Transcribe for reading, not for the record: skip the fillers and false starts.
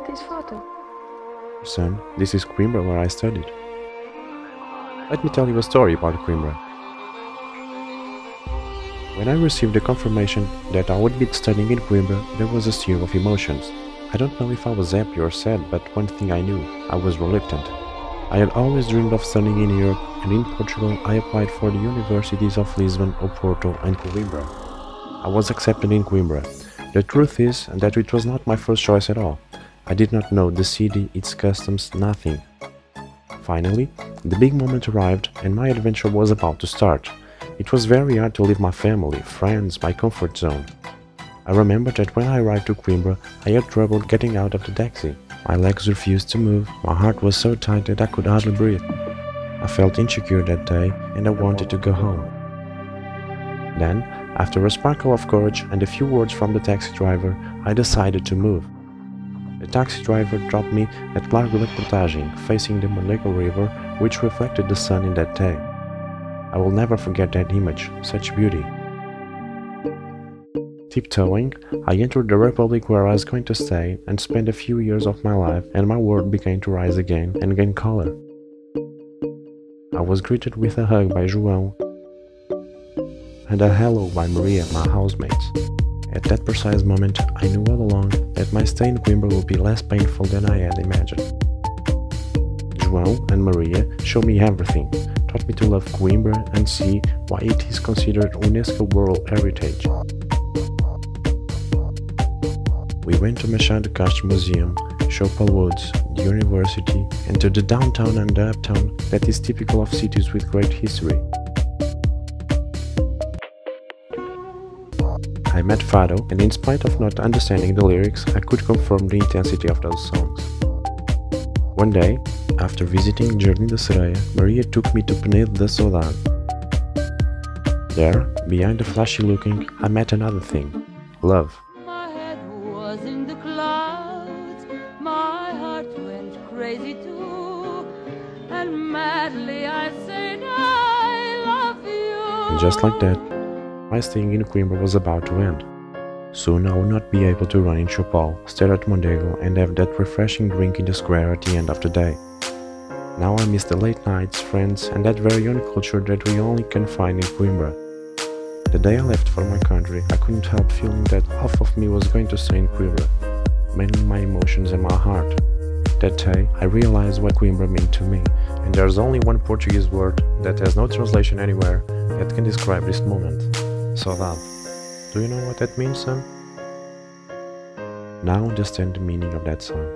this photo? Son, this is Coimbra where I studied. Let me tell you a story about Coimbra. When I received the confirmation that I would be studying in Coimbra, there was a sea of emotions. I don't know if I was happy or sad, but one thing I knew, I was reluctant. I had always dreamed of studying in Europe, and in Portugal I applied for the universities of Lisbon, Oporto and Coimbra. I was accepted in Coimbra. The truth is that it was not my first choice at all. I did not know the city, its customs, nothing. Finally, the big moment arrived and my adventure was about to start. It was very hard to leave my family, friends, my comfort zone. I remember that when I arrived to Coimbra, I had trouble getting out of the taxi. My legs refused to move, my heart was so tight that I could hardly breathe. I felt insecure that day and I wanted to go home. Then, after a sparkle of courage and a few words from the taxi driver, I decided to move. The taxi driver dropped me at Largo da Portagem, facing the Mondego River, which reflected the sun in that day. I will never forget that image, such beauty. Tiptoeing, I entered the republic where I was going to stay and spend a few years of my life, and my world began to rise again and gain color. I was greeted with a hug by João and a hello by Maria, my housemates. At that precise moment, I knew all along that my stay in Coimbra would be less painful than I had imagined. João and Maria showed me everything, taught me to love Coimbra and see why it is considered UNESCO World Heritage. We went to Machado de Castro Museum, Chopal Woods, the university, and to the downtown and the uptown that is typical of cities with great history. I met Fado, and in spite of not understanding the lyrics, I could confirm the intensity of those songs. One day, after visiting Jardim da Sereia, Maria took me to Penedo da Saudade. There, behind the flashy looking, I met another thing: love. My head was in the clouds, my heart went crazy too, and madly I said I love you. And just like that, my staying in Coimbra was about to end. Soon I would not be able to run in Chopal, stare at Mondego and have that refreshing drink in the square at the end of the day. Now I miss the late nights, friends and that very own culture that we only can find in Coimbra. The day I left for my country, I couldn't help feeling that half of me was going to stay in Coimbra, mainly my emotions and my heart. That day, I realized what Coimbra meant to me, and there's only one Portuguese word that has no translation anywhere that can describe this moment: saudade. Do you know what that means, son? Now understand the meaning of that song.